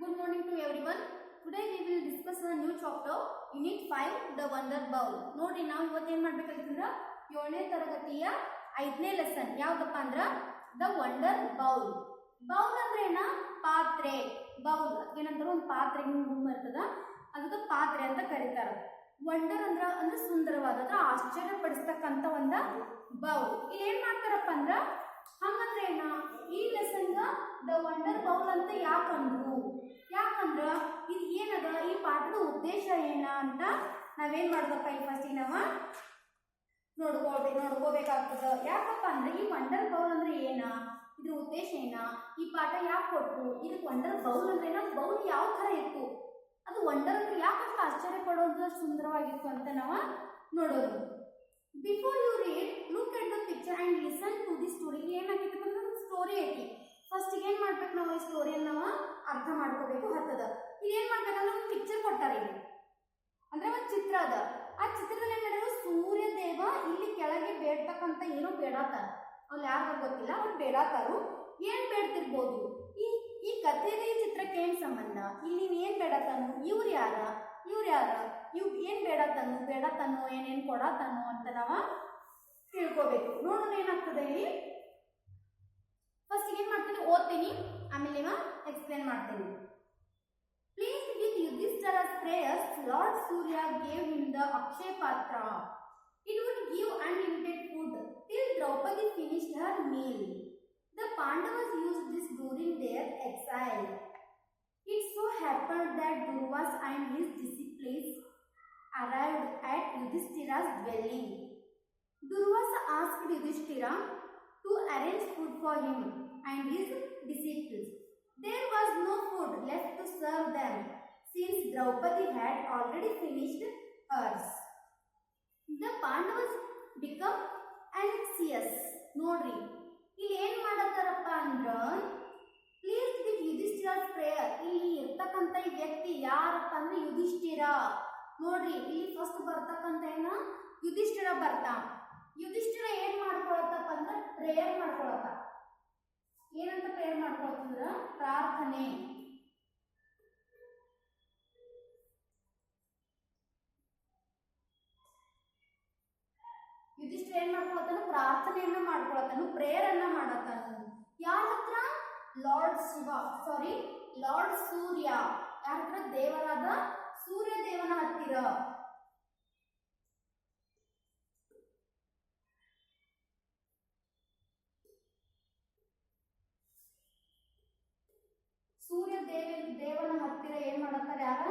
Good morning to everyone. Today we will discuss a new chapter, Unit 5, The Wonder Bowl. ನೋಡಿ ನಾವು ಇವತ್ತು ಏನು ಮಾಡಬೇಕಂತಂದ್ರೆ 7ನೇ ತರಗತಿಯ 5ನೇ ಲೆಸನ್ ಯಾವ್ದಪ್ಪ ಅಂದ್ರೆ ದ ವಂಡರ್ ಬೌಲ್. ಬೌಲ್ ಅಂದ್ರೆ ಏನ? ಪಾತ್ರೆ. ಬೌಲ್ ಏನಂತಾರೆ, ಒಂದು ಪಾತ್ರೆ ಇರ್ತದ, ಅದಕ್ಕೆ ಪಾತ್ರೆ ಅಂತ ಕರೀತಾರೆ. ವಂಡರ್ ಅಂದ್ರೆ ಸುಂದರವಾದ ಅಂದ್ರೆ ಆಶ್ಚರ್ಯಪಡಿಸ್ತಕ್ಕಂಥ ಒಂದು ಬೌಲ್. ಇಲ್ಲಿ ಏನ್ ಮಾಡ್ತಾರಪ್ಪ ಅಂದ್ರೆ ಹಂಗಂದ್ರೆ ಏನ, ಈ ಲೆಸನ್ ದ ವಂಡರ್ ಬೌಲ್ ಅಂತ ಯಾಕಂದ್ರು? ಯಾಕಂದ್ರ ಇದು ಏನದ, ಈ ಪಾಠದ ಉದ್ದೇಶ ಏನ ಅಂತ ನಾವೇನ್ ಮಾಡ್ಬೇಕಪ್ಪ, ಈ ಫಸ್ಟಿಗೆ ನಾವು ನೋಡ್ಕೋಬೇಕಾಗ್ತದ. ಯಾಕಪ್ಪ ಅಂದ್ರೆ ಈ ವಂಡರ್ ಬೌಲ್ ಅಂದ್ರೆ ಏನ, ಇದ್ರ ಉದ್ದೇಶ ಏನ, ಈ ಪಾಠ ಯಾಕೆ ಕೊಟ್ರು, ಇದಕ್ಕೆ ವಂಡರ್ ಬೌಲ್ ಅಂದ್ರೆ ಏನ, ಬೌಲ್ ಯಾವ ತರ ಇತ್ತು, ಅದು ವಂಡರ್ ಅಂದ್ರೆ ಯಾಕಂತ ಆಶ್ಚರ್ಯ ಪಡೋದು ಸುಂದರವಾಗಿತ್ತು ಅಂತ ನಾವು ನೋಡೋದು. Before you read, look at the picture and listen to the story. ಏನಾಗೈತೆ ಅಂದ್ರೆ ಸ್ಟೋರಿ ಐತಿ, ಫಸ್ಟ್ ಏನ್ ಮಾಡ್ಬೇಕು ನಾವು, ಈ ಸ್ಟೋರಿಯನ್ನು ನಾವು ಅರ್ಥ ಮಾಡ್ಕೋಬೇಕು. ಹತ್ತದ ಇಲ್ಲಿ ಏನ್ ಮಾಡ್ಬೇಕಂದ್ರೆ ಒಂದು ಪಿಕ್ಚರ್ ಕೊಟ್ಟಾರೆ, ಇಲ್ಲಿ ಅಂದ್ರೆ ಒಂದು ಚಿತ್ರ ಅದ. ಆ ಚಿತ್ರದಲ್ಲಿ ಏನ್ ಮಾಡಿದ್ರು, ಸೂರ್ಯ ದೇವ ಇಲ್ಲಿ ಕೆಳಗೆ ಬೇಡ್ತಕ್ಕಂತ ಏನೋ ಬೇಡಾತಾರ, ಅವ್ರು ಯಾರು ಗೊತ್ತಿಲ್ಲ, ಅವ್ರು ಬೇಡಾತಾರು. ಏನ್ ಬೇಡ್ತಿರ್ಬೋದು, ಈ ಕಥೆಗೆ ಈ ಚಿತ್ರಕ್ಕೆ ಏನ್ ಸಂಬಂಧ, ಇಲ್ಲಿ ಏನ್ ಬೇಡತಾನು, ಇವ್ರು ಯಾರ ಇವ್ ಏನ್ ಬೇಡತಾನು ಏನೇನ್ ಕೊಡತಾನು ಅಂತ ನಾವು ತಿಳ್ಕೋಬೇಕು. ನೋಡೋಣ ಏನಾಗ್ತದೆ ಇಲ್ಲಿ. ಫಸ್ಟ್ ಏನ್ ಮಾಡ್ತೀನಿ, ಓದ್ತೀನಿ, ಆಮೇಲೆ ಎಕ್ಸ್ಪ್ಲೇನ್ ಮಾಡ್ತೀನಿ. Pleased with Yudhishthira's prayers, Lord Surya gave him the Akshay Patra. It would give unlimited food till Draupadi finished her meal. The Pandavas used this during their exile. It so happened that Durvasa and his disciples arrived at Yudhishthira's dwelling. Durvasa asked Yudhishthira to arrange food for him and his disciples. There was no food left to serve them, since Draupadi had already finished hers. The Pandavas become anxious. ನೋಡ್ರಿ ಇಲ್ಲಿ ಏನ್ ಮಾಡತ್ತಾರಪ್ಪ ಅಂದ್ರ, please with ಯುಧಿಷ್ಠಿರಸ್ prayer. ಇಲ್ಲಿ ಇರ್ತಕ್ಕಂಥ ಈ ವ್ಯಕ್ತಿ ಯಾರಪ್ಪ ಅಂದ್ರೆ ಯುಧಿಷ್ಠಿರ. ನೋಡ್ರಿ ಇಲ್ಲಿ ಫಸ್ಟ್ ಬರ್ತಕ್ಕಂಥ ಏನ, ಯುಧಿಷ್ಠಿರ ಬರ್ತಾ. ಯುಧಿಷ್ಠಿರ ಏನ್ ಮಾಡ್ಕೊಳತ್ತಪ್ಪ ಅಂದ್ರೆ ಪ್ರೇಯರ್ ಮಾಡ್ಕೊಳತ್ತ. ಏನಂತ ಪ್ರೇಯರ್ ಮಾಡ್ಕೊಳತ್ತಂದ್ರ ಪ್ರಾರ್ಥನೆ. ಯುಧಿಷ್ಠಿರ ಏನ್ ಮಾಡ್ಕೊಳತ್ತಾನು, ಪ್ರಾರ್ಥನೆಯನ್ನ ಮಾಡ್ಕೊಳತ್ತಾನು, ಪ್ರೇಯರ್ ಅನ್ನ ಮಾಡತ್ತಾನು. ಯಾರ ಹತ್ರ? ಲಾರ್ಡ್ ಸೂರ್ಯ. ಯಾರ ಹತ್ರ? ದೇವರಾದ ಸೂರ್ಯ ದೇವನ ಹತ್ತಿರ. ಸೂರ್ಯ ದೇವನ ಹತ್ತಿರ ಏನ್ ಮಾಡತ್ತಾರೆ, ಯಾರ?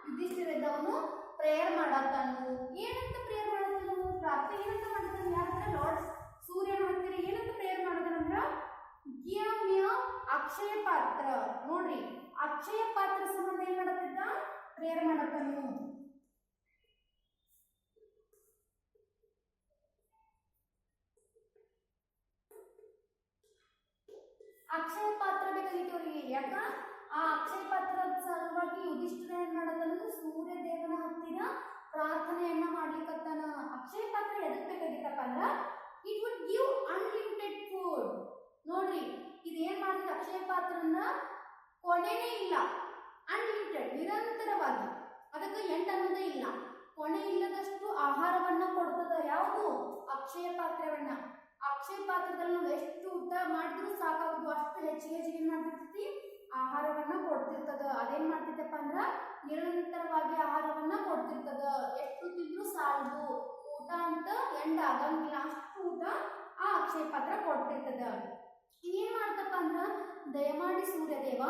ಯುಧಿಷ್ಠಿರ ಇದ್ದವನು ಪ್ರೇಯರ್ ಮಾಡತ್ತಾನು. ಏನಂತ ಪ್ರೇಯರ್ ಮಾಡತ್ತಾನು? ಪ್ರಾರ್ಥನೆ ಏನಂತ ಮಾಡ್ತಾನೆ? ಯಾರ ಹತ್ರ? ಲಾರ್ಡ್ ಸೂರ್ಯನ ಹತ್ತಿರ ಏನಂತ ಪ್ರೇಯರ್ ಮಾಡತಾನಂದ್ರ, ಗಿವ್ ಮಿ ಅಕ್ಷಯ ಪಾತ್ರ. ನೋಡ್ರಿ ಅಕ್ಷಯ ಪಾತ್ರ ಸಂಬಂಧ ಏನ್ ಮಾಡತ್ತಿದ್ದ, ಪ್ರೇಯರ್ ಮಾಡತ್ತಾನು. ಅಕ್ಷಯ ಪಾತ್ರ ಬೇಕಾಗಿತ್ತು ಅವರಿಗೆ. ಯಾಕ? ಆ ಅಕ್ಷಯ ಪಾತ್ರದ ಸಲುವಾಗಿ ಯುಧಿಷ್ಠಿರ ಏನ್ ಮಾಡತ್ತಾನ, ಸೂರ್ಯ ದೇವನ ಹತ್ತಿರ ಪ್ರಾರ್ಥನೆಯನ್ನ ಮಾಡ್ಲಿಕ್ಕತ್ತಾನ. ಅಕ್ಷಯ ಪಾತ್ರ ಎದಕ್ ಬೇಕಾಗಿತ್ತಪ್ಪ ಅಂದ್ರ, it would give unlimited food. ನೋಡ್ರಿ ಇದು ಏನ್ ಮಾಡ್ತದೆ, ಅಕ್ಷಯ ಪಾತ್ರನ ಕೊನೆನೇ ಇಲ್ಲ, ಅನ್ಲಿಮಿಟೆಡ್ ನಿರಂತರವಾಗಿ, ಅದಕ್ಕೆ ಎಂಡ್ ಅನ್ನೋದೇ ಇಲ್ಲ, ಕೊನೆ ಇಲ್ಲದಷ್ಟು ಆಹಾರವನ್ನ ಕೊಡ್ತದ. ಯಾವುದು? ಅಕ್ಷಯ ಪಾತ್ರವನ್ನ. ಅಕ್ಷಯ ಪಾತ್ರದಲ್ಲಿ ನಾವು ಎಷ್ಟು ಊಟ ಮಾಡಿದ್ರು ಸಾಕಾಗುದು, ಅಷ್ಟು ಹೆಚ್ಚಿಗೆ ಏನ್ ಮಾಡ್ತಿರ್ತೈತಿ, ಆಹಾರವನ್ನ ಕೊಡ್ತಿರ್ತದ. ಅದೇನ್ ಮಾಡ್ತಿತ್ತಪ್ಪ ಅಂದ್ರ ನಿರಂತರವಾಗಿ ಆಹಾರವನ್ನ ಕೊಡ್ತಿರ್ತದ. ಎಷ್ಟು ತಿಂದ್ರು ಸಾಲದು, ಊಟ ಅಂತ ಎಂಡ್ ಆಗಂಗಿಲ್ಲ, ಅಷ್ಟು ಊಟ ಆ ಅಕ್ಷಯ ಪಾತ್ರ ಕೊಡ್ತಿರ್ತದ. ಏನ್ ಮಾಡ್ತಪ್ಪ ಅಂದ್ರ, ದಯಮಾಡಿ ಸೂರ್ಯದೇವ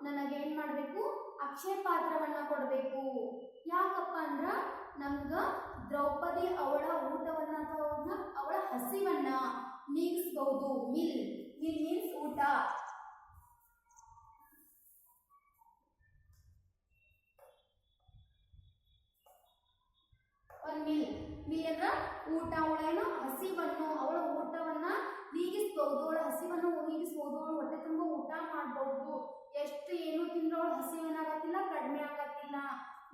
ನನಗೇನ್ ಮಾಡ್ಬೇಕು, ಅಕ್ಷಯ ಪಾತ್ರವನ್ನ ಕೊಡ್ಬೇಕು. ಯಾಕಪ್ಪ ಅಂದ್ರ ನಮ್ಗ ದ್ರೌಪದಿ ಅವಳ ಊಟವನ್ನ ಅವಳ ಹಸಿವನ್ನ ನೀಗಿಸಬಹುದು. ಮಿಲ್ ಮೀನ್ಸ್ ಊಟ. ಮಿಲ್ ಅಂದ್ರ ಊಟ. ಅವಳೇನು ಹಸಿವನ್ನು, ಅವಳ ಊಟವನ್ನ ನೀಗಿಸಬಹುದು, ಅವಳ ಹಸಿವನ್ನು ನೀಗಿಸಬಹುದು, ಅವಳ ಹೊಟ್ಟೆ ತುಂಬ ಊಟ ಮಾಡಬಹುದು. ಎಷ್ಟು ಏನು ತಿಂದ್ರು ಅವಳ ಹಸಿವೇನಾಗತ್ತಿಲ್ಲ, ಕಡಿಮೆ ಆಗತ್ತಿಲ್ಲ.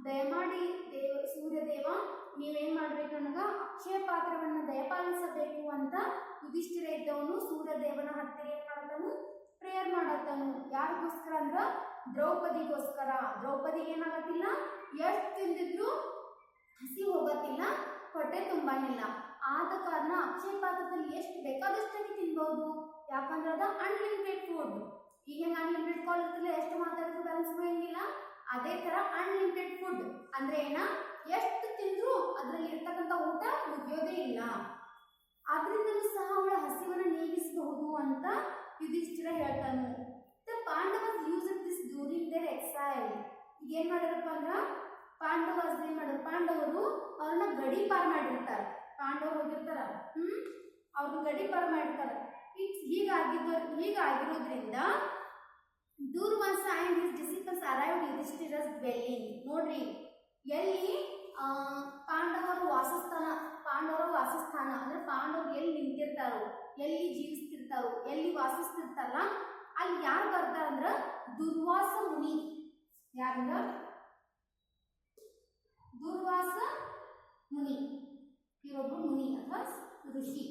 ದಯಮಾಡಿ ಸೂರ್ಯದೇವ ನೀವೇನ್ ಮಾಡ್ಬೇಕು, ನನಗ ಅಕ್ಷಯ ಪಾತ್ರವನ್ನ ದಯಪಾಲಿಸಬೇಕು ಅಂತ ಯುಧಿಷ್ಠಿರ ಇದ್ದವನು ಸೂರ್ಯದೇವನ ಹತ್ತಿರ ಏನ್ ಮಾಡ್ತಾನು, ಪ್ರೇಯರ್ ಮಾಡತ್ತಾನು. ಯಾರಿಗೋಸ್ಕರ ಅಂದ್ರ ದ್ರೌಪದಿಗೋಸ್ಕರ. ದ್ರೌಪದಿಗೆ ಏನಾಗತ್ತಿಲ್ಲ, ಎಷ್ಟು ತಿಂದಿದ್ರು ಹಸಿ ಹೋಗತ್ತಿಲ್ಲ, ಹೊಟ್ಟೆ ತುಂಬಾನಿಲ್ಲ. ಆದ ಕಾರಣ ಅಕ್ಷಯ ಪಾತ್ರದಲ್ಲಿ ಎಷ್ಟು ಬೇಕಾದಷ್ಟಾಗಿ ತಿನ್ಬಹುದು, ಯಾಕಂದ್ರೆ ಅದು ಅನ್ಲಿಮಿಟೆಡ್ ಫುಡ್. ಈಗ ಅನ್ಲಿಮಿಟೆಡ್ ಕಾಲ್ ಇರ್ತಲ್ಲ, ಎಷ್ಟು ಮಾತಾಡಿದ್ರು ಬ್ಯಾಲೆನ್ಸ್ ಬರೋಂಗಿಲ್ಲ. ಅದೇ ತರ ಅನ್ಲಿಮಿಟೆಡ್ ಫುಡ್ ಅಂದ್ರೆ ಏನ, ಎಷ್ಟು ತಿಂದ್ರು ಅದರಲ್ಲಿ ಇರ್ತಕ್ಕಂಥ ಊಟ ಮುಗಿಯೋದೇ ಇಲ್ಲ. ಆದ್ರಿಂದಲೂ ಸಹ ಅವಳ ಹಸಿವನ್ನ ನೀಗಿಸಬಹುದು ಅಂತ ಯುಧಿಷ್ಠಿರ ಹೇಳ್ತಾನು. The Pandavas use this during their exile. ಈಗ ಏನ್ ಮಾಡಿರಪ್ಪ ಅಂದ್ರ ಪಾಂಡವಸ್ ಏನ್ ಮಾಡಿದ್ರು, ಪಾಂಡವರು ಅವ್ರನ್ನ ಗಡಿ ಪಾರ್ ಮಾಡಿರ್ತಾರೆ. ಪಾಂಡವರು ಹೋಗಿರ್ತಾರ, ಅವ್ರನ್ನ ಗಡಿ ಪಾರ್ ಮಾಡಿರ್ತಾರೆ. ಹೀಗಾಗಿರೋದ್ರಿಂದ Durvasa and his disciples arrived Yudhishthira's dwelling. ನೋಡ್ರಿ, ಎಲ್ಲಿ ಪಾಂಡವರ ವಾಸಸ್ಥಾನ ಅಂದ್ರೆ ಪಾಂಡವರು ಎಲ್ಲಿ ನಿಂತಿರ್ತಾರೋ, ಎಲ್ಲಿ ಜೀವಿಸ್ತಿರ್ತಾರೋ, ಎಲ್ಲಿ ವಾಸಿಸ್ತಿರ್ತಾರಲ್ಲ, ಅಲ್ಲಿ ಯಾರು ಬರ್ತಾರಂದ್ರ ದುರ್ವಾಸ ಮುನಿ. ಯಾರಂದ್ರ ದುರ್ವಾಸ ಮುನಿ. ಇವೊಬ್ಬರು ಮುನಿ ಅಥವಾ ಋಷಿ.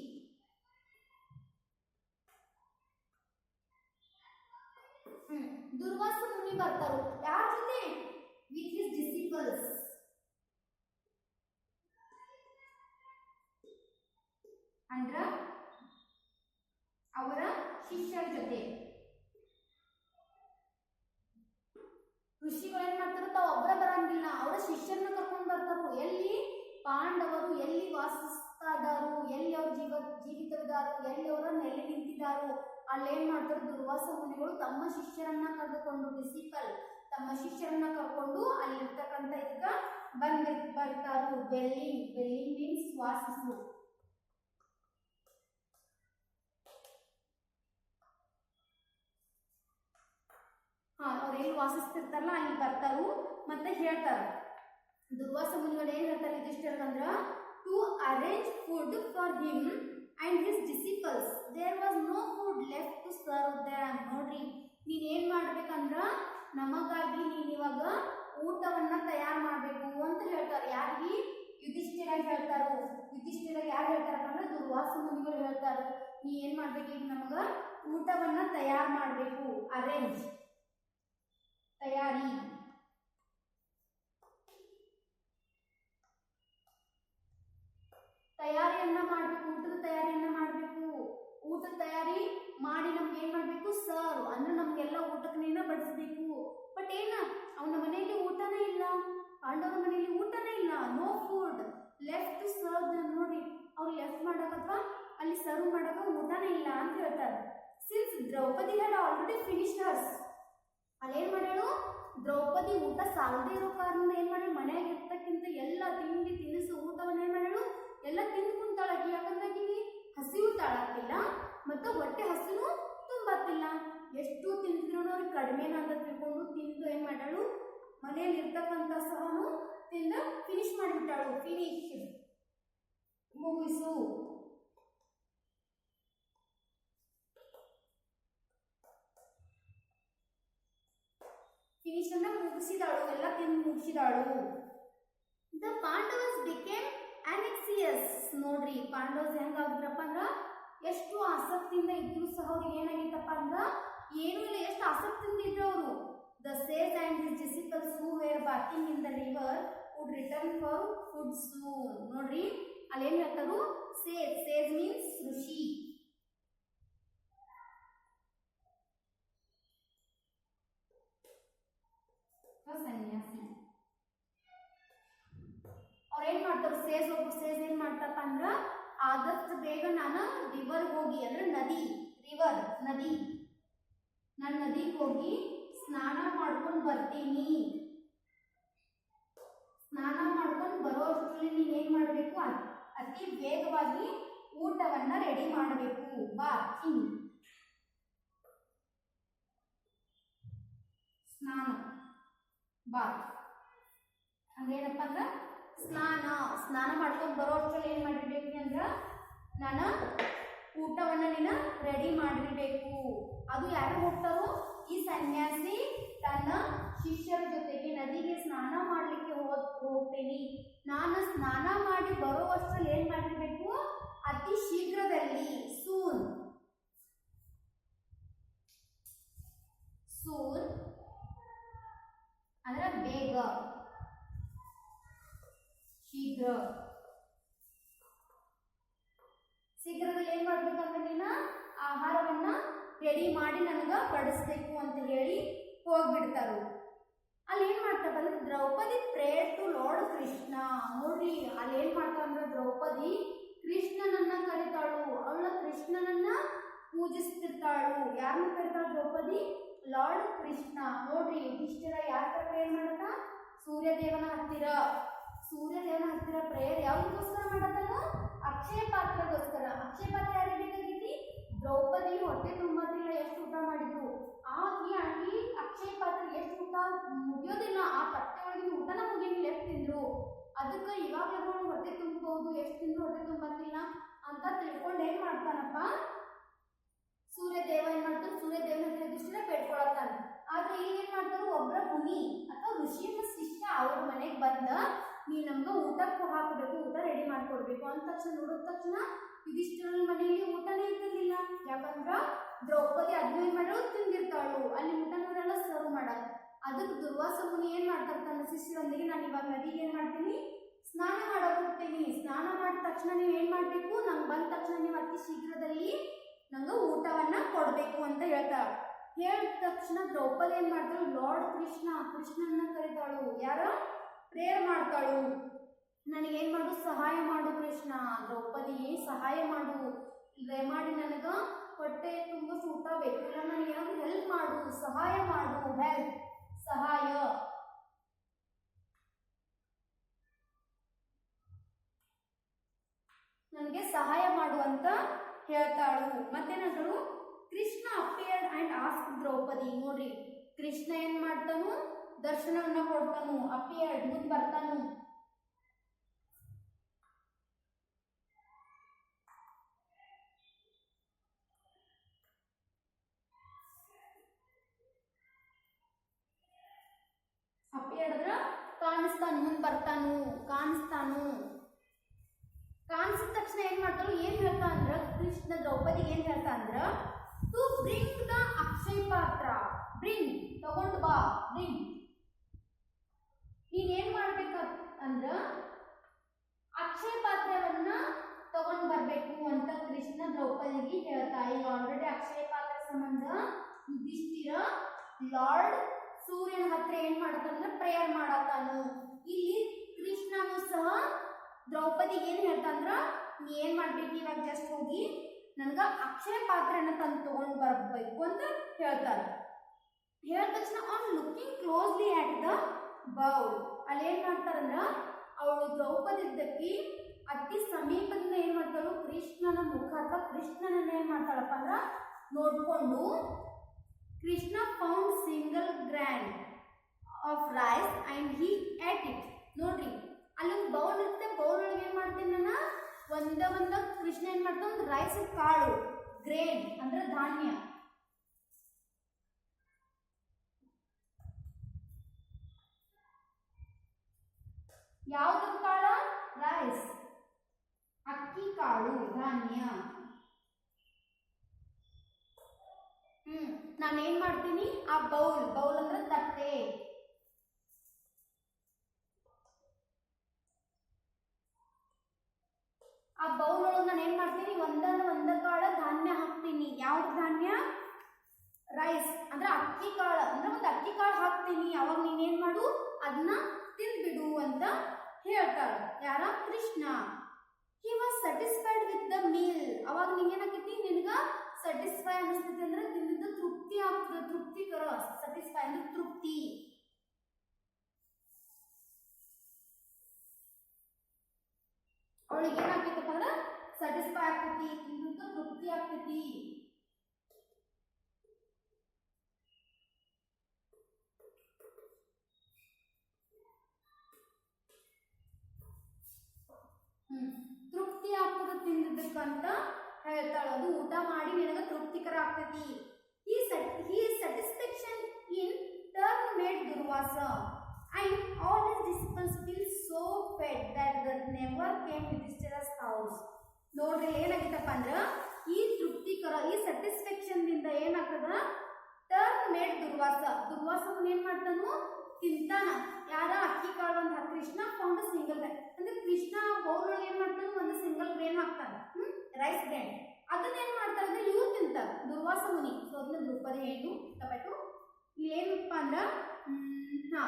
ದುರ್ವಾಸ ಮುನಿ ಬರ್ತಾರು ಯಾರ ಜೊತೆ, ವಿತ್ ಹಿಸ್ ಡಿಸಿಪಲ್ಸ್. ಅಂದ್ರ ಅವರ ಶಿಷ್ಯರ ಜೊತೆ. ಋಷಿಗಳು ಏನ್ ಮಾಡ್ತಾರ, ತಾವು ಒಬ್ಬರ ಬರಂಗಿಲ್ಲ, ಅವರ ಶಿಷ್ಯರನ್ನ ಕರ್ಕೊಂಡು ಬರ್ತಾರು. ಎಲ್ಲಿ ಪಾಂಡವರು ಎಲ್ಲಿ ವಾಸಿಸ್ತಾ ಇದ್ದಾರು, ಎಲ್ಲಿ ಅವ್ರ ಜೀವಿತವಿದಾರು, ಎಲ್ಲಿ ಅವರ ನೆಲೆ ನಿಂತಿದ್ದಾರೋ ಅಲ್ಲೇನ್ ಮಾಡ್ತಾರೆ, ದುರ್ವಾಸ ಮುನಿಗಳು ತಮ್ಮ ಶಿಷ್ಯರನ್ನ ಕರೆದುಕೊಂಡು, ತಮ್ಮ ಶಿಷ್ಯರನ್ನ ಕರ್ಕೊಂಡು ಅಲ್ಲಿರ್ತಕ್ಕಂಥ ಇದಕ್ಕ ಬರ್ತಾರು. Dwelling means ವಾಸಿಸು. ಅವ್ರು ಎಲ್ಲಿ ವಾಸಿಸ್ತಿರ್ತಾರಲ್ಲ ಅಲ್ಲಿ ಬರ್ತಾರು. ಮತ್ತೆ ಹೇಳ್ತಾರ, ದುರ್ವಾಸ ಮುನಿಗಳು ಏನ್ ಹೇಳ್ತಾರೆ ಯುಧಿಷ್ಠಿರಗಂದ್ರ, to arrange food for him and his disciples there was no food left to serve them. ನೋಡ್ರಿ, ನೀನ್ ಏನ್ ಮಾಡ್ಬೇಕಂದ್ರ ನಮಗಾಗಿ ನೀನ್ ಇವಾಗ ಊಟವನ್ನ ತಯಾರು ಮಾಡ್ಬೇಕು ಅಂತ ಹೇಳ್ತಾರೆ. ಯಾರಿಗೆ, ಯುಧಿಷ್ಠಿರ ಹೇಳ್ತಾರೋ. ಯುಧಿಷ್ಠಿರ ಯಾರು ಹೇಳ್ತಾರಪ್ಪ ಅಂದ್ರೆ ದುರ್ವಾಸ ಮುನಿಗಳು ಹೇಳ್ತಾರ, ನೀ ಏನ್ ಮಾಡ್ಬೇಕು, ಈಗ ನಮಗ ಊಟವನ್ನ ತಯಾರು ಮಾಡ್ಬೇಕು. ಅರೇಂಜ್ ತಯಾರಿ, ತಯಾರಿಯನ್ನ ಮಾಡ್ಬೇಕು, ಊಟದ ತಯಾರಿಯನ್ನ ಮಾಡ್ಬೇಕು. ಊಟದ ತಯಾರಿ ಮಾಡಿ ನಮ್ಗೆ ಏನ್ ಮಾಡ್ಬೇಕು, ಸರ್ವ್ ಅಂದ್ರೆ ನಮ್ಗೆಲ್ಲ ಊಟಕ್ಕೆ ನೀನ ಬಡಿಸ್ಬೇಕು. ಬಟ್ ಏನ, ಅವನ ಮನೆಯಲ್ಲಿ ಊಟನೇ ಇಲ್ಲ, ಪಾಂಡವರ ಮನೆಯಲ್ಲಿ ಊಟನೇ ಇಲ್ಲ. No food left to serve them. ನೋಡ್ರಿ, ಅವ್ರು ಲೆಫ್ಟ್ ಮಾಡಕ ಅಥವಾ ಅಲ್ಲಿ ಸರ್ವ್ ಮಾಡಕ ಊಟನೇ ಇಲ್ಲ ಅಂತ ಹೇಳ್ತಾರೆ. Since Draupadi had already finished hers. ಅಲ್ಲೇನ್ ಮಾಡ್ಯಾಳು, ದ್ರೌಪದಿ ಊಟ ಸಾಲದೇ ಇರೋ ಕಾರಣ ಏನ್ ಮಾಡಿ, ಮನೆಯಾಗ ಇರ್ತಕ್ಕಿಂತ ಎಲ್ಲ ತಿಂಡಿ ತಿನಿಸು ಊಟವನ್ನ ಏನ್ ಮಾಡ್ಯಾಳು, ಎಲ್ಲ ತಿಂದು ಕುಂತಾಳಕಿ. ಯಾಕಂದ್ರೆ ಆಕಿಗೆ ಹಸಿವು ತಾಳಾಕಿಲ್ಲ, ಮತ್ತು ಹೊಟ್ಟೆ ಹಸಿವು ತುಂಬತ್ತಿಲ್ಲ. ಎಷ್ಟು ತಿಂದ್ರು ಅವ್ರಿಗೆ ಕಡಿಮೆನ ಅಂತ ತಿಳ್ಕೊಂಡು ತಿಂದು ಏನ್ ಮಾಡ್ಯಾಳು, ಮನೆಯಲ್ಲಿ ಇರ್ತಕ್ಕಂಥ ಸಹನು ತಿಂದು ಫಿನಿಶ್ ಮಾಡಿಬಿಟ್ಟಾಳು. ಫಿನಿಶ್ ಮುಗಿಸು. ಫಿನಿಶ್ ಅನ್ನ ಮುಗಿಸಿದಾಳು, ಎಲ್ಲ ತಿಂದು ಮುಗಿಸಿದಾಳು. The Pandavas became ಅನೆಕ್ಸಿಯಸ್. ನೋಡ್ರಿ, ಪಾಂಡವಸ್ ಹೆಂಗಾಗಿದ್ರಪ್ಪ ಅಂದ್ರ ಎಷ್ಟು ಆಸಕ್ತಿಯಿಂದ ಇದ್ರು ಸಹ ಅವ್ರಿಗೆ ಏನಾಗಿತ್ತಪ್ಪ ಅಂದ್ರ ಏನೂ ಇಲ್ಲ, ಎಷ್ಟು ಆಸಕ್ತಿಯಿಂದ ಇದ್ರು ಅವರು. The sage and his disciples who were bathing in the river would return for food soon. ನೋಡ್ರಿ, ಅಲ್ಲೇನ್ ಹೇಳ್ತಾರು, ಸೇಜ್ ಮೀನ್ಸ್ ಋಷಿ. ಸನ್ಯಾಸಿ. ಅವ್ರ ಏನ್ ಮಾಡ್ತಾರ, ಸೇಜ್ ಏನ್ ಮಾಡ್ತಾರಪ್ಪ ಅಂದ್ರ, ಆದಷ್ಟು ಬೇಗ ನಾನು ರಿವರ್ ಹೋಗಿ ಅಂದ್ರೆ ನದಿ, ನಾನು ನದಿಗೆ ಹೋಗಿ ಸ್ನಾನ ಮಾಡ್ಕೊಂಡು ಬರ್ತೀನಿ. ಸ್ನಾನ ಮಾಡ್ಕೊಂಡು ಬರೋ ಅಷ್ಟರಲ್ಲಿ ನೀನ್ ಏನ್ ಮಾಡ್ಬೇಕು, ಅತಿ ವೇಗವಾಗಿ ಊಟವನ್ನ ರೆಡಿ ಮಾಡಬೇಕು. ಬಾತಿಂಗ್, ಸ್ನಾನ, ಬಾತ್ ಅಂದ್ರೆ ಏನಪ್ಪ ಅಂದ್ರ ಸ್ನಾನ ಮಾಡ್ಕೊಂಡು ಬರೋ ಅಷ್ಟರಲ್ಲಿ ಏನ್ ಮಾಡಿರ್ಬೇಕು ಅಂದ್ರ ನಾನು ಊಟವನ್ನ ನೀನು ರೆಡಿ ಮಾಡಿರ್ಬೇಕು. ಅದು ಯಾರು ಹೋಗ್ತಾರೋ, ಈ ಸನ್ಯಾಸಿ ತನ್ನ ಶಿಷ್ಯರ ಜೊತೆಗೆ ನದಿಗೆ ಸ್ನಾನ ಮಾಡ್ಲಿಕ್ಕೆ ಹೋಗ್ತೇನೆ. ನಾನು ಸ್ನಾನ ಮಾಡಿ ಬರೋವಷ್ಟರಲ್ಲಿ ಏನ್ ಮಾಡಿರ್ಬೇಕು, ಅತಿ ಶೀಘ್ರದಲ್ಲಿ, ಸೂನ್ ಶೀಘ್ರದಲ್ಲಿ ಏನ್ ಮಾಡ್ಬೇಕಂದ್ರೆ ನೀನ ಆಹಾರವನ್ನ ರೆಡಿ ಮಾಡಿ ನನಗ ಬಡಿಸ್ಬೇಕು ಅಂತ ಹೇಳಿ ಹೋಗ್ಬಿಡ್ತಾರು. ಅಲ್ಲಿ ಏನ್ ಮಾಡ್ತಾರ ಅಂದ್ರೆ Draupadi prayer to lord Krishna. ನೋಡ್ರಿ ಅಲ್ಲಿ ಏನ್ ಮಾಡ್ತಾರ ಅಂದ್ರೆ ದ್ರೌಪದಿ ಕೃಷ್ಣನನ್ನ ಕರಿತಾಳು, ಅವಳ ಕೃಷ್ಣನನ್ನ ಪೂಜಿಸ್ತಿರ್ತಾಳು. ಯಾರನ್ನ ಕರಿತಾಳು ದ್ರೌಪದಿ? ಲಾರ್ಡ್ ಕೃಷ್ಣ. ನೋಡ್ರಿ ಯುಧಿಷ್ಠಿರ ಯಾರ ಹತ್ರ ಪ್ರೇಯರ್ ಮಾಡತ್ತ? ಸೂರ್ಯದೇವನ ಹತ್ತಿರ. ಸೂರ್ಯದೇವನ ಹತ್ತಿರ ಪ್ರೇಯರ್ ಯಾವ್ದಕ್ಕೋಸ್ಕರ ಮಾಡತ್ತಾನು? ಅಕ್ಷಯ ಪಾತ್ರಗೋಸ್ಕರ. ಅಕ್ಷಯ ಪಾತ್ರ ಯಾರಿಗೆ ಬೇಕಾಗಿತಿ? ದ್ರೌಪದಿ ಹೊಟ್ಟೆ ತುಂಬದಿಲ್ಲ, ಎಷ್ಟು ಊಟ ಮಾಡಿದ್ರು ಆಗಿ ಅಕ್ಷಯ ಪಾತ್ರ ಎಷ್ಟು ಊಟ ಮುಗಿಯೋದಿಲ್ಲ, ಆ ತಟ್ಟೆ ಒಳಗಿನ ಊಟನ ಮುಗಿಯಲಿಲ್ಲ, ಎಷ್ಟು ತಿಂದ್ರು. ಅದಕ್ಕೆ ಇವಾಗಲೂ ಹೊಟ್ಟೆ ತುಂಬಬಹುದು, ಎಷ್ಟು ತಿಂದ್ರು ಹೊಟ್ಟೆ ತುಂಬತ್ತಿಲ್ಲ ಅಂತ ತಿಳ್ಕೊಂಡು ಏನ್ ಮಾಡ್ತಾನಪ್ಪ ಸೂರ್ಯದೇವ ಏನ್ ಮಾಡ್ತಾನೆ? ಸೂರ್ಯದೇವನ ಹತ್ರ ಯುಧಿಷ್ಠಿರ ಬೇಡ್ಕೊಳತ್ತಾನ. ಆದ್ರೆ ಈಗ ಏನ್ ಮಾಡ್ತಾರ? ಒಬ್ಬರ ಮುನಿ ಅಥವಾ ಋಷಿಯ ಶಿಷ್ಯ ಅವ್ರ ಮನೆಗೆ ಬಂದ ನೀ ನಮ್ಗ ಊಟಕ್ಕೆ ಹಾಕಬೇಕು, ಊಟ ರೆಡಿ ಮಾಡ್ಕೊಡ್ಬೇಕು ಅಂತ ತಕ್ಷಣ ನೋಡಿದ ತಕ್ಷಣ ಯುಧಿಷ್ಠಿರನ ಮನೆಯಲ್ಲಿ ಊಟನೇ ಇರ್ತಿರ್ಲಿಲ್ಲ. ಯಾಕಂದ್ರ ದ್ರೌಪದಿ ಅದನ್ನ ಏನ್ ಮಾಡೋಳು? ತಿಂದಿರ್ತಾಳು. ಅಲ್ಲಿ ಊಟನವರೆಲ್ಲ ಸರ್ವ್ ಮಾಡಕ್. ಅದಕ್ಕೆ ದುರ್ವಾಸ ಮುನಿ ಏನ್ ಮಾಡ್ತಾರ? ತನ್ನ ಶಿಷ್ಯರೊಂದಿಗೆ ನಾನು ಇವಾಗ ನದಿಗೆ ಏನ್ ಮಾಡ್ತೀನಿ? ಸ್ನಾನ ಮಾಡಕ್ ಹೋಗ್ತೀನಿ. ಸ್ನಾನ ಮಾಡಿದ ತಕ್ಷಣ ನೀವು ಏನ್ ಮಾಡ್ಬೇಕು? ನಂಗೆ ಬಂದ ತಕ್ಷಣ ನೀವು ಅತಿ ಶೀಘ್ರದಲ್ಲಿ ನಂಗೆ ಊಟವನ್ನ ಕೊಡ್ಬೇಕು ಅಂತ ಹೇಳ್ತಾಳ. ಹೇಳಿದ ತಕ್ಷಣ ದ್ರೌಪದಿ ಏನ್ ಮಾಡ್ತಾಳು? ಲಾರ್ಡ್ ಕೃಷ್ಣ, ಕೃಷ್ಣನ್ನ ಕರಿತಾಳು. ಯಾರ? ಪ್ರೇಯರ್ ಮಾಡ್ತಾಳು. ನನಗೇನ್ ಮಾಡು? ಸಹಾಯ ಮಾಡು ಕೃಷ್ಣ. ದ್ರೌಪದಿ ಸಹಾಯ ಮಾಡು, ದಯಮಾಡಿ ನನಗ ಹೊಟ್ಟೆ ತುಂಬ ಊಟ ಬೇಕು, ಇಲ್ಲ ನನಗೆ ಏನಾದ್ರು ಹೆಲ್ಪ್ ಮಾಡು, ಸಹಾಯ ಮಾಡು. ಹೆಲ್ಪ್, ಸಹಾಯ. ನನಗೆ ಸಹಾಯ ಮಾಡು ಅಂತ ಹೇಳ್ತಾಳು. ಮತ್ತೇನಂತಳು? Krishna appeared and ask Draupadi. ನೋಡ್ರಿ ಕೃಷ್ಣ ಏನ್ ಮಾಡ್ತಾನು? ದರ್ಶನವನ್ನ ಕೊಡ್ತಾನು. ಅಪಿಯರ್ಡ್ ಮುಂದ್ ಬರ್ತಾನು. ಅಪಿಯರ್ಡ್ ಅಂದ್ರ ಕಾಣಿಸ್ತಾನು, ಮುಂದ್ ಬರ್ತಾನು, ಕಾಣಿಸ್ತಾನು. ಕಾಣಿಸಿದ ತಕ್ಷಣ ಏನ್ ಮಾಡ್ತಾಳು? ಏನ್ ಹೇಳ್ತಾ ಅಂದ್ರ ಕೃಷ್ಣ ದ್ರೌಪದಿಗೆ ಏನ್ ಹೇಳ್ತಾ ಅಂದ್ರ ಟು ಬ್ರಿಂಗ್ ದ ಅಕ್ಷಯ ಪಾತ್ರ. ಬ್ರಿಂಗ್, ತಗೊಂಡ್ ಬಾ. ಬ್ರಿಂಗ್, ನೀನ್ ಏನ್ ಮಾಡ್ಬೇಕ ಅಂದ್ರ ಅಕ್ಷಯ ಪಾತ್ರವನ್ನ ತಗೊಂಡ್ ಬರ್ಬೇಕು ಅಂತ ಕೃಷ್ಣ ದ್ರೌಪದಿಗೆ ಹೇಳ್ತಾ. ಈಗ ಆಲ್ರೆಡಿ ಅಕ್ಷಯ ಪಾತ್ರ ಸಂಬಂಧ ಯುಧಿಷ್ಠಿರ ಲಾರ್ಡ್ ಸೂರ್ಯನ ಹತ್ರ ಏನ್ ಮಾಡತ್ತಾನ? ಪ್ರೇಯರ್ ಮಾಡತ್ತಾನು. ಇಲ್ಲಿ ಕೃಷ್ಣನು ಸಹ ದ್ರೌಪದಿಗೆ ಏನ್ ಹೇಳ್ತಾಂದ್ರ ನೀ ಏನ್ ಮಾಡ್ಬೇಕು? ಇವಾಗ ಜಸ್ಟ್ ಹೋಗಿ ನನ್ಗ ಅಕ್ಷಯ ಪಾತ್ರನ ತಂದು ತಗೊಂಡ್ ಬರ್ಬೇಕು ಅಂತ ಹೇಳ್ತಾರೆ. ಹೇಳಿದ ತಕ್ಷಣ on looking closely at the bowl, ಅಲ್ಲಿ ಏನ್ ಮಾಡ್ತಾರಂದ್ರ ಅವಳು ದ್ರೌಪದಿ ಇದ್ದಕ್ಕಿ ಅತಿ ಸಮೀಪದಿಂದ ಏನ್ ಮಾಡ್ತಾಳು? ಕೃಷ್ಣನ ಮುಖ ಅಥವಾ ಕೃಷ್ಣನನ್ನ ಏನ್ ಮಾಡ್ತಾಳಪ್ಪ ಅಂದ್ರ ನೋಡ್ಕೊಂಡು Krishna found single grain of rice and he ate it. ನೋಡ್ರಿ ಅಲ್ಲಿ ಒಂದು ಬೌಲ್ ಇರುತ್ತೆ, ಬೌಲ್ ಒಳಗೆ ಏನ್ ಮಾಡ್ತೀನಿ ನಾನು? ಒಂದ ಕೃಷ್ಣ ಏನ್ ಮಾಡ್ತಾನ? ಒಂದು ರೈಸ್ ಕಾಳು, ಗ್ರೇನ್ ಅಂದ್ರೆ ಧಾನ್ಯ. ಯಾವ್ದು ಕಾಳ? ರೈಸ್, ಅಕ್ಕಿ ಕಾಳು, ಧಾನ್ಯ. ನಾನು ಏನ್ ಮಾಡ್ತೀನಿ? ಆ ಬೌಲ್, ಬೌಲ್ ಅಂದ್ರೆ ತಟ್ಟೆ, ಆ ಬೌಲ್ ಒಳಗೆ ನಾನು ಏನ್ ಮಾಡ್ತೀನಿ? ಒಂದ ಕಾಳ ಧಾನ್ಯ ಹಾಕ್ತೀನಿ. ಯಾವ್ದು ಧಾನ್ಯ? ರೈಸ್ ಅಂದ್ರೆ ಅಕ್ಕಿ ಕಾಳ, ಅಂದ್ರೆ ಒಂದು ಅಕ್ಕಿ ಕಾಳು ಹಾಕ್ತೀನಿ. ಅವಾಗ ನೀನೇನ್ ಮಾಡು? ಅದನ್ನ ತಿಂದ್ಬಿಡು ಅಂತ ಹೇಳ್ತಾಳ. ಯಾರ? Krishna. He was satisfied with the meal. ಅವಾಗ ನಿಂಗೇನಾಕೈತಿ? ನಿನಗ ಸ್ಯಾಟಿಸ್ಫೈ ಅನಿಸ್ತೈತಿ ಅಂದ್ರೆ ತಿಂದಿದ್ದು ತೃಪ್ತಿ ಆಗ್ತದೆ. ತೃಪ್ತಿಕರ. ಸ್ಯಾಟಿಸ್ಫೈ ಅಂದ್ರೆ ತೃಪ್ತಿ. ಅವಳಿಗೆ ಏನಾಗ್ತೈತಪ್ಪ ಅಂದ್ರೆ ಸ್ಯಾಟಿಸ್ಫೈ ಆಗ್ತೈತಿ, ತಿಂದಿದ್ದು ತೃಪ್ತಿ ಆಗ್ತೈತಿ. ತೃಪ್ತಿ ಆಗ್ತದೆ ತಿಂದಿದ್ದಕ್ಕಂತ ಹೇಳ್ತಾಳ. ಅದು ಊಟ ಮಾಡಿ ನಿನಗೆ ತೃಪ್ತಿಕರ ಆಗ್ತೈತಿ. His satisfaction in turn made Durvasa and all his disciples feel so fed that they never came to Yudhishthira's house. ನೋಡ್ರಿ ಏನಾಗಿತ್ತಪ್ಪ ಅಂದ್ರ ಈ ತೃಪ್ತಿಕರ, ಈ ಸ್ಯಾಟಿಸ್ಫ್ಯಾಕ್ಷನ್ ದಿಂದ ಏನಾಗ್ತದ? Turn made Durvasa. ದುರ್ವಾಸನ ಏನ್ ಮಾಡ್ತಾನು? ತಿಂತಾನ ಯಾರ ಅಕ್ಕಿ ಕಾಳು ಒಂದು ಕೃಷ್ಣ ಒಂದು ಸಿಂಗಲ್ ಗ್ರೇನ್ ಅಂದ್ರೆ ಕೃಷ್ಣ ಬೌಲ್ ಏನ್ ಮಾಡ್ತಾನೆ ಒಂದು ಸಿಂಗಲ್ ಗ್ರೇನ್ ಹಾಕ್ತಾನೆ ರೈಸ್ ಗ್ರೇನ್ ಅದನ್ನ ಏನ್ ಮಾಡ್ತಾರೆ ಅಂದ್ರೆ ಇವ್ರು ತಿಂತಾರೆ ದುರ್ವಾಸ ಮುನಿ ಸೊ ಅದನ್ನ ದ್ರೌಪದಿ ಏನು ತಪ್ಪಾಯ್ತು ಇಲ್ಲಿ ಏನಪ್ಪ ಅಂದ್ರ ಹಾ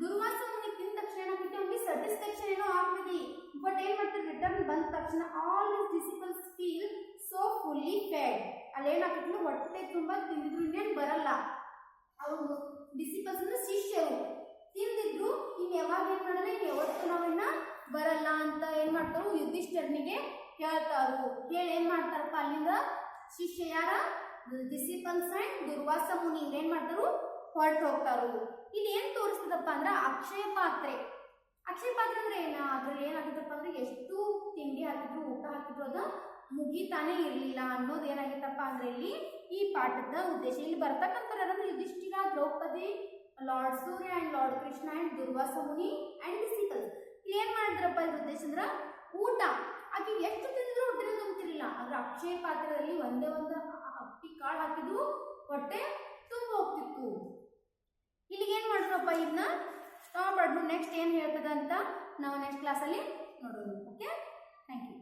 ದುರ್ವಾಸ ಮುನಿ ತಿಂದ ತಕ್ಷಣ ಏನಾಗ್ತೈತಿ ಅವ್ನಿಗೆ ಸ್ಯಾಟಿಸ್ಫ್ಯಾಕ್ಷನ್ ಏನೋ ಆಗ್ತದೆ ಬಟ್ ಏನ್ ಮಾಡ್ತಾರೆ ರಿಟರ್ನ್ ಬಂದ ತಕ್ಷಣ all his disciples feel so fully fed ಅಲ್ಲಿ ಏನಾಗ್ತೈತಿ ಹೊಟ್ಟೆ ತುಂಬಾ ತಿಂದಿದ್ರು ಇನ್ನೇನು ಬರಲ್ಲ ಅವರು ಡಿಸಿಪಲ್ಸ್ ಅಂದ್ರೆ ಶಿಷ್ಯರು ತಿಂದಿದ್ರು ಇನ್ ಯಾವಾಗ ಏನ್ ಮಾಡಲ್ಲ ಇನ್ ಯಾವತ್ತು ನಾವಿನ್ನ ಬರಲ್ಲ ಅಂತ ಏನ್ ಮಾಡ್ತಾರು ಯುಧಿಷ್ಠಿರನಿಗೆ ಹೇಳ್ತಾರು ಹೇಳಿ ಏನ್ ಮಾಡ್ತಾರಪ್ಪ ಅಲ್ಲಿಂದ ಶಿಷ್ಯ ಯಾರ ಡಿಸಿಪಲ್ಸ್ ಅಂಡ್ ದುರ್ವಾಸ ಮುನಿ ಏನ್ ಮಾಡ್ತಾರು ಹೊರಟು ಹೋಗ್ತಾರು ಇಲ್ಲಿ ಏನ್ ತೋರಿಸ್ತದಪ್ಪ ಅಂದ್ರ ಅಕ್ಷಯ ಪಾತ್ರೆ ಅಂದ್ರೆ ಏನ ಅದ್ರಲ್ಲಿ ಏನಾಗಿತ್ತಪ್ಪ ಅಂದ್ರೆ ಎಷ್ಟು ತಿಂಡಿ ಹಾಕಿದ್ರು ಊಟ ಹಾಕಿದ್ರು ಅದು ಮುಗಿತಾನೆ ಇರ್ಲಿಲ್ಲ ಅನ್ನೋದು ಏನಾಗಿತ್ತಪ್ಪ ಅಂದ್ರೆ ಇಲ್ಲಿ ಈ ಪಾಠದ ಉದ್ದೇಶ ಇಲ್ಲಿ ಬರ್ತಕ್ಕಂಥ ಯಾರಂದ್ರೆ Yudhishthira Draupadi lord Surya and lord Krishna and Durvasa Muni and disciples ಇಲ್ಲಿ ಏನ್ ಮಾಡಿದ್ರಪ್ಪ ಇದ್ರ ಉದ್ದೇಶ ಅಂದ್ರ ಊಟ ಆಕೆ ಎಷ್ಟು ತಿಂದ್ರು ಹೊಟ್ಟೆ ತುಂಬ್ತಿರ್ಲಿಲ್ಲ ಆದ್ರೆ ಅಕ್ಷಯ ಪಾತ್ರದಲ್ಲಿ ಒಂದೇ ಒಂದು ಅಕ್ಕಿ ಕಾಳು ಹಾಕಿದ್ರು ಹೊಟ್ಟೆ ತುಂಬ ಹೋಗ್ತಿತ್ತು ಇಲ್ಲಿಗೆ ಏನ್ ಮಾಡ್ರಪ್ಪ ಇದನ್ನ ಸ್ಟಾಪ್ ಮಾಡ್ಬಿಟ್ಟು ನೆಕ್ಸ್ಟ್ ಏನ್ ಹೇಳ್ತದ ಅಂತ ನಾವು ನೆಕ್ಸ್ಟ್ ಕ್ಲಾಸಲ್ಲಿ ನೋಡೋಣ ಓಕೆ ಥ್ಯಾಂಕ್ ಯು